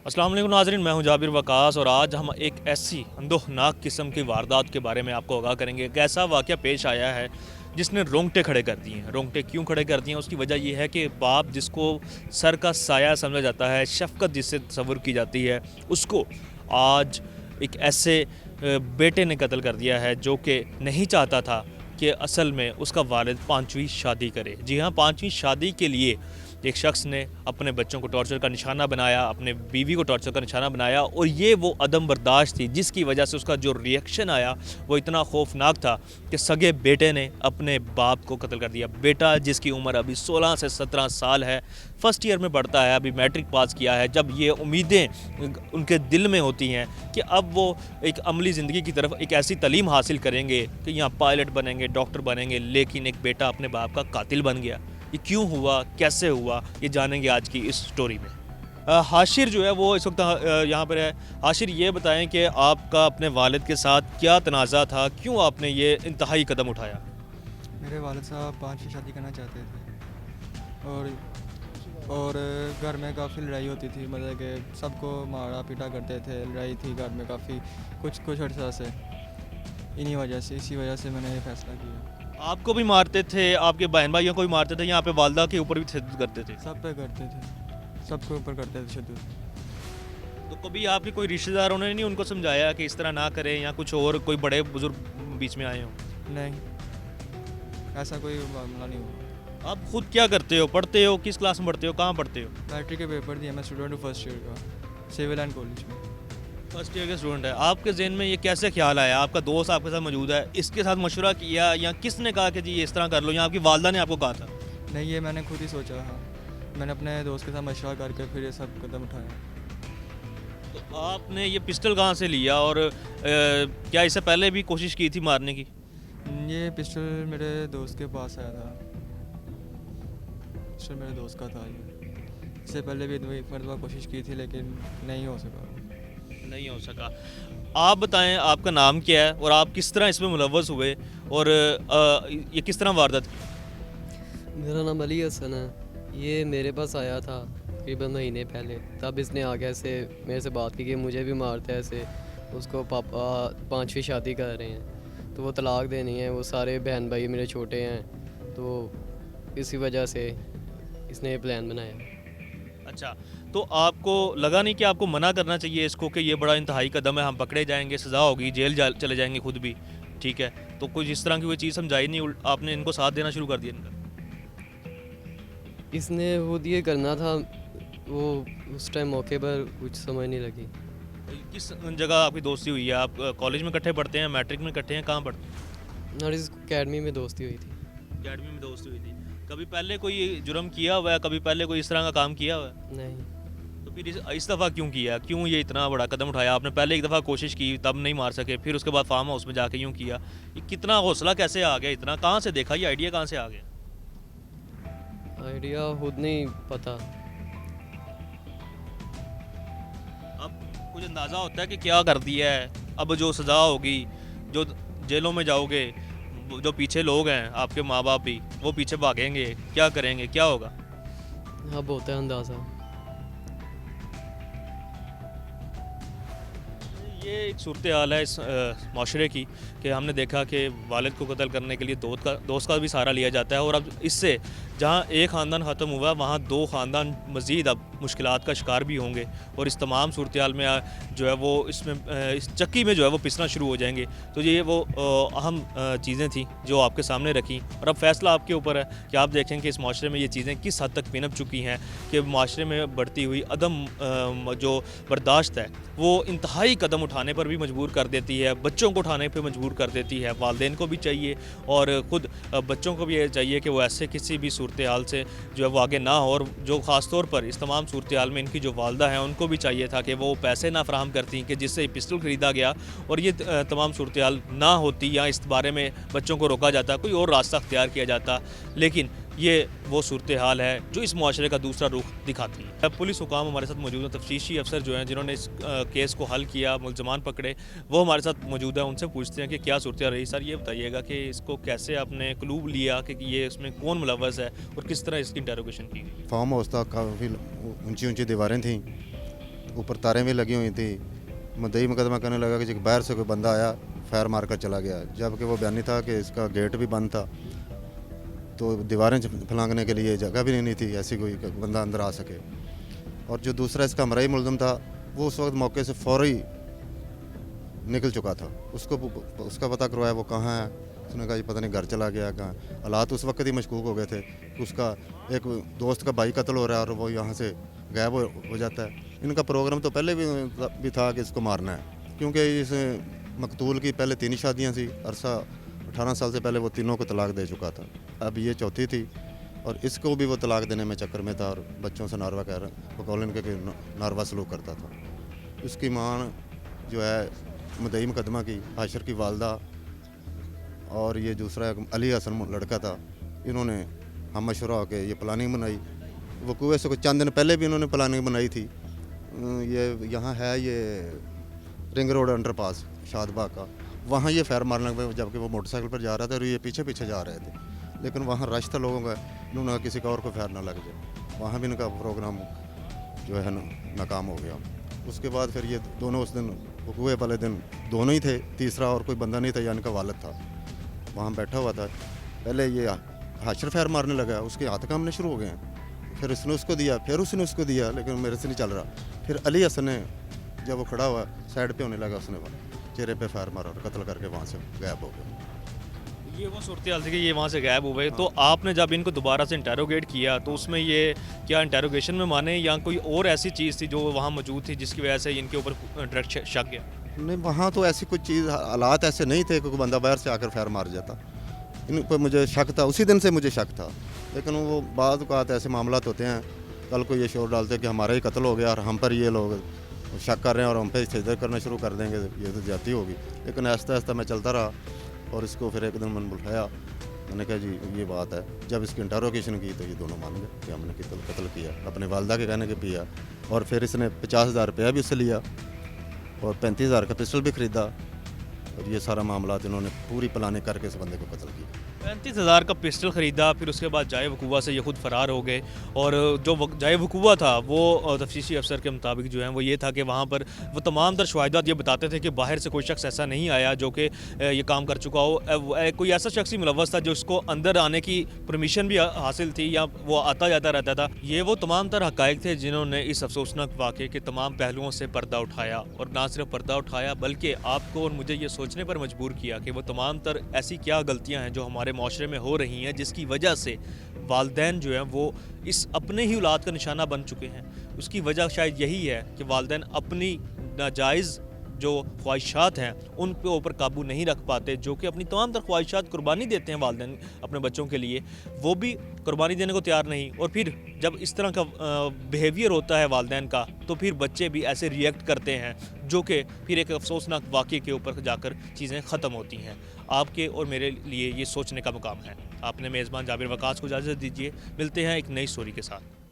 अस्सलाम वालेकुम नाज़रीन, मैं हूं जाबिर वकास और आज हम एक ऐसी अंदोहनाक किस्म की वारदात के बारे में आपको आगाह करेंगे। एक ऐसा वाक़या पेश आया है जिसने रोंगटे खड़े कर दिए हैं। रोंगटे क्यों खड़े कर दिए हैं, उसकी वजह ये है कि बाप जिसको सर का साया समझा जाता है, शफ़क़त जिससे तस्वुर की जाती है, उसको आज एक ऐसे बेटे ने कत्ल कर दिया है जो कि नहीं चाहता था कि असल में उसका वालिद 5वीं शादी करे। जी हाँ, 5वीं शादी के लिए एक शख्स ने अपने बच्चों को टॉर्चर का निशाना बनाया, अपने बीवी को टॉर्चर का निशाना बनाया और ये वो अदम बर्दाश्त थी जिसकी वजह से उसका जो रिएक्शन आया वो इतना खौफनाक था कि सगे बेटे ने अपने बाप को कत्ल कर दिया। बेटा जिसकी उम्र अभी 16 से 17 साल है, फर्स्ट ईयर में पढ़ता है, अभी मैट्रिक पास किया है। जब ये उम्मीदें उनके दिल में होती हैं कि अब वो एक अमली ज़िंदगी की तरफ एक ऐसी तालीम हासिल करेंगे कि यहाँ पायलट बनेंगे, डॉक्टर बनेंगे, लेकिन एक बेटा अपने बाप का कातिल बन गया। ये क्यों हुआ, कैसे हुआ, ये जानेंगे आज की इस स्टोरी में। हाशिर जो है वो इस वक्त यहाँ पर है। हाशिर, ये बताएं कि आपका अपने वालिद के साथ क्या तनाज़ा था, क्यों आपने ये इंतहाई कदम उठाया? मेरे वालिद साहब 5वीं शादी करना चाहते थे और घर में काफ़ी लड़ाई होती थी, मतलब कि सबको मारा पीटा करते थे। लड़ाई थी घर में काफ़ी कुछ अर्सा से। इसी वजह से मैंने ये फ़ैसला किया। आपको भी मारते थे, आपके बहन भाइयों को भी मारते थे, यहाँ पे वालदा के ऊपर भी तशद्दुद करते थे? सब पे करते थे, सबके ऊपर करते थे तशद्दुद। तो कभी आपके कोई रिश्तेदारों ने नहीं उनको समझाया कि इस तरह ना करें, या कुछ और कोई बड़े बुजुर्ग बीच में आए हों? नहीं, ऐसा कोई मामला नहीं हुआ। आप खुद क्या करते हो, पढ़ते हो, किस क्लास में पढ़ते हो, कहाँ पढ़ते हो? मैट्रिक के पेपर दिए, मैं स्टूडेंट हूँ फर्स्ट ईयर का, सिविल एंड कॉलेज में। फर्स्ट ईयर के स्टूडेंट है। आपके जहन में ये कैसे ख्याल आया? आपका दोस्त आपके साथ मौजूद है, इसके साथ मशवरा किया या किसने कहा कि जी ये इस तरह कर लो, या आपकी वालदा ने आपको कहा था? नहीं, ये मैंने खुद ही सोचा था। मैंने अपने दोस्त के साथ मशवरा करके फिर ये सब कदम उठाया। तो आपने ये पिस्टल कहाँ से लिया और क्या इससे पहले भी कोशिश की थी मारने की? ये पिस्टल मेरे दोस्त के पास आया था। पिस्टल मेरे दोस्त का था ये। इससे पहले भी एक मरतबा कोशिश की थी लेकिन नहीं हो सका। नहीं हो सका। आप बताएं, आपका नाम क्या है और आप किस तरह इसमें मुलव्वस हुए और ये किस तरह वारदात की? मेरा नाम अली हसन है। ये मेरे पास आया था तकरीबन महीने पहले। तब इसने आगे ऐसे मेरे से बात की कि मुझे भी मारते हैं ऐसे, उसको पापा 5वीं शादी कर रहे हैं तो वो तलाक देनी है, वो सारे बहन भाई मेरे छोटे हैं, तो इसी वजह से इसने ये प्लान बनाया। अच्छा, तो आपको लगा नहीं कि आपको मना करना चाहिए इसको कि ये बड़ा इंतहाई कदम है, हम पकड़े जाएंगे, सज़ा होगी, चले जाएंगे खुद भी, ठीक है? तो कुछ इस तरह की कोई चीज़ समझाई नहीं, आपने इनको साथ देना शुरू कर दिया इनका? इसने खुद ये करना था, वो उस टाइम मौके पर कुछ समझ नहीं लगी। किस जगह आपकी दोस्ती हुई है? आप कॉलेज में इकट्ठे पढ़ते हैं, मैट्रिक में इकट्ठे हैं, कहाँ पढ़ते हैं? और इस अकेडमी में दोस्ती हुई थी। अकेडमी में दोस्ती हुई थी। कभी पहले कोई जुर्म किया हुआ है, कभी पहले कोई इस तरह का काम किया हुआ है? नहीं, तो फिर इस दफ़ा क्यों किया? क्यों ये इतना बड़ा कदम उठाया आपने? पहले एक दफ़ा कोशिश की, तब नहीं मार सके, फिर उसके बाद फार्म हाउस में जाके यूँ किया। ये कितना हौसला कैसे आ गया इतना? कहाँ से देखा ये आइडिया, कहाँ से आ गया? आइडिया खुद नहीं पता। अब कुछ अंदाज़ा होता है कि क्या कर दिया है? अब जो सज़ा होगी, जो जेलों में जाओगे, जो पीछे लोग हैं आपके माँ बाप भी, वो पीछे भागेंगे, क्या करेंगे, क्या होगा? अब होता है अंदाज़ा। ये एक सूरत हाल है इस माशरे की कि हमने देखा कि वालिद को कत्ल करने के लिए दोस्त का भी सहारा लिया जाता है, और अब इससे जहाँ एक ख़ानदान ख़त्म हुआ, वहाँ 2 ख़ानदान मज़ीद अब मुश्किलात का शिकार भी होंगे, और इस तमाम सूरत हाल में जो है वो इसमें इस चक्की में जो है वो पिसना शुरू हो जाएंगे। तो ये वो अहम चीज़ें थी जो आपके सामने रखी, और अब फ़ैसला आपके ऊपर है कि आप देखें कि इस माशरे में ये चीज़ें किस हद तक पिनप चुकी हैं कि माशरे में बढ़ती हुई अदम जो बर्दाश्त है वो इंतहाई कदम उठाने पर भी मजबूर कर देती है, बच्चों को उठाने पर मजबूर कर देती है। वालिदैन को भी चाहिए और ख़ुद बच्चों को भी ये चाहिए कि वो ऐसे किसी भी सूरत हाल से जो है वो आगे ना हो, और जो ख़ास तौर पर इस तमाम सूरत हाल में इनकी जो वालदा हैं उनको भी चाहिए था कि वो पैसे ना फराहम करती कि जिससे पिस्टल ख़रीदा गया, और ये तमाम सूरत हाल ना होती या इस बारे में बच्चों को रोका जाता, कोई और रास्ता अख्तियार किया जाता। लेकिन ये वो सूरत हाल है जो इस मुआशरे का दूसरा रुख दिखाती है। पुलिस हुकाम हमारे साथ मौजूद हैं, तफ्तीशी अफसर जो हैं जिन्होंने इस केस को हल किया, मुल्ज़मान पकड़े, वो हमारे साथ मौजूद हैं। उनसे पूछते हैं कि क्या सूरत हाल रही। सर, ये बताइएगा कि इसको कैसे आपने क्लू लिया कि ये इसमें कौन मुलव्वस है और किस तरह इसकी इंटेरोगेशन की गई? फार्म हाउस था, काफ़ी ऊंची ऊंची दीवारें थी, ऊपर तारें भी लगी हुई थी। मुद्दई मुकदमा करने लगा कि बाहर से कोई बंदा आया, फायर मार कर चला गया, जबकि वो बयानी था कि इसका गेट भी बंद था, तो दीवारें फलांगने के लिए जगह भी नहीं थी ऐसी कोई बंदा अंदर आ सके। और जो दूसरा इसका मरई मुलज़म था, वो उस वक्त मौके से फौरी निकल चुका था। उसका पता करवाया वो कहाँ है, उसने कहा जी पता नहीं घर चला गया कहाँ। हालात उस वक्त ही मशकूक हो गए थे कि उसका एक दोस्त का भाई कत्ल हो रहा है और वो यहाँ से गायब हो जाता है। इनका प्रोग्राम तो पहले भी था कि इसको मारना है, क्योंकि इस मकतूल की पहले 3 शादियाँ थी। अरसा 18 साल से पहले वो तीनों को तलाक दे चुका था, अब ये चौथी थी और इसको भी वो तलाक देने में चक्कर में था और बच्चों से नारवा कह रहा बकौल इनके नारवा सलूक करता था। उसकी मां जो है मुद्दई मुकदमा की हाशिर की वालदा और ये दूसरा अली हसन लड़का था, इन्होंने हम मशवरा होकर ये प्लानिंग बनाई। वकूए से कुछ चंद दिन पहले भी इन्होंने प्लानिंग बनाई थी। ये यहाँ है ये रिंग रोड अंडरपास शादबाग का, वहाँ ये फायर मारने लगे, जबकि वो मोटरसाइकिल पर जा रहा था और ये पीछे पीछे जा रहे थे, लेकिन वहाँ रश था लोगों का, इन्होंने किसी का और को फायर ना लग जाए। वहाँ भी इनका प्रोग्राम जो है नाकाम हो गया। उसके बाद फिर ये दोनों उस दिन वकूए वाले दिन दोनों ही थे, तीसरा और कोई बंदा नहीं था, या इनका वालिद था वहाँ बैठा हुआ था। पहले ये हाशिर फायर मारने लगा, उसके हाथ कामने शुरू हो गए हैं, फिर उसने उसको दिया, फिर उसने उसको दिया, लेकिन मेरे से नहीं चल रहा। फिर अली हसन ने जब वो खड़ा हुआ साइड पे होने लगा, उसने चेहरे पे फायर मारा और कत्ल करके वहाँ से गायब हो गया। ये वो सूरत हाल थी कि ये वहाँ से गायब हुए। तो आपने जब इनको दोबारा से इंटेरोगेट किया तो उसमें ये क्या इंटेरोगेशन में माने या कोई और ऐसी चीज़ थी जो वहाँ मौजूद थी जिसकी वजह से इनके ऊपर डायरेक्ट शक गया? नहीं, वहाँ तो ऐसी कुछ चीज़ हालात ऐसे नहीं थे कि कोई बंदा बाहर से आकर फायर मार जाता। इन पर मुझे शक था, उसी दिन से मुझे शक था, लेकिन वो बाद औक़ात ऐसे मामलात होते हैं, कल को ये शोर डालते कि हमारा ही कत्ल हो गया और हम पर ये लोग शक कर रहे हैं और हम पे सिजदा करना शुरू कर देंगे, ये तो ज्यादती होगी। लेकिन आहिस्ता आहिस्ता मैं चलता रहा और इसको फिर एक दिन मैंने बुलाया, मैंने कहा जी ये बात है। जब इसकी इंटरोगेशन की तो ये दोनों मान गए कि हमने कत्ल किया, अपने वालदा के कहने के पिया। और फिर इसने 50,000 रुपया भी उससे लिया और 35,000 का पिस्टल भी ख़रीदा और ये सारा मामला इन्होंने पूरी प्लानिंग करके इस बंदे को कत्ल किया। 35,000 का पिस्टल ख़रीदा, फिर उसके बाद जाए वकूआ से ये खुद फ़रार हो गए। और जो जाए वकूआ था वो तफ्तीशी अफसर के मुताबिक जो है वो ये था कि वहाँ पर वो तमाम तर शवाहिदात ये बताते थे कि बाहर से कोई शख्स ऐसा नहीं आया जो कि ये काम कर चुका हो। कोई ऐसा शख्स ही मुलव्वस था जो उसको अंदर आने की परमिशन भी हासिल थी या वो आता जाता रहता था। ये वो तमाम तर हक़ाइक़ थे जिन्होंने इस अफसोसनाक वाक़े के तमाम पहलुओं से पर्दा उठाया, और ना सिर्फ पर्दा उठाया बल्कि आपको और मुझे ये सोचने पर मजबूर किया कि वो तमाम तर ऐसी क्या गलतियाँ हैं जो हमारे माशरे में हो रही हैं जिसकी वजह से वालिदैन जो हैं वो इस अपने ही औलाद का निशाना बन चुके हैं। उसकी वजह शायद यही है कि वालिदैन अपनी नाजायज़ जो ख्वाहिशात हैं उन पे ऊपर काबू नहीं रख पाते, जो कि अपनी तमाम तर ख्वाहिशात कुर्बानी देते हैं वालिदैन अपने बच्चों के लिए, वो भी कुर्बानी देने को तैयार नहीं। और फिर जब इस तरह का बिहेवियर होता है वालिदैन का, तो फिर बच्चे भी ऐसे रिएक्ट करते हैं जो कि फिर एक अफसोसनाक वाक़े के ऊपर जाकर चीज़ें ख़त्म होती हैं। आपके और मेरे लिए ये सोचने का मुकाम है। आपने मेज़बान जाबिर वकास को इजाज़त दीजिए, मिलते हैं एक नई स्टोरी के साथ।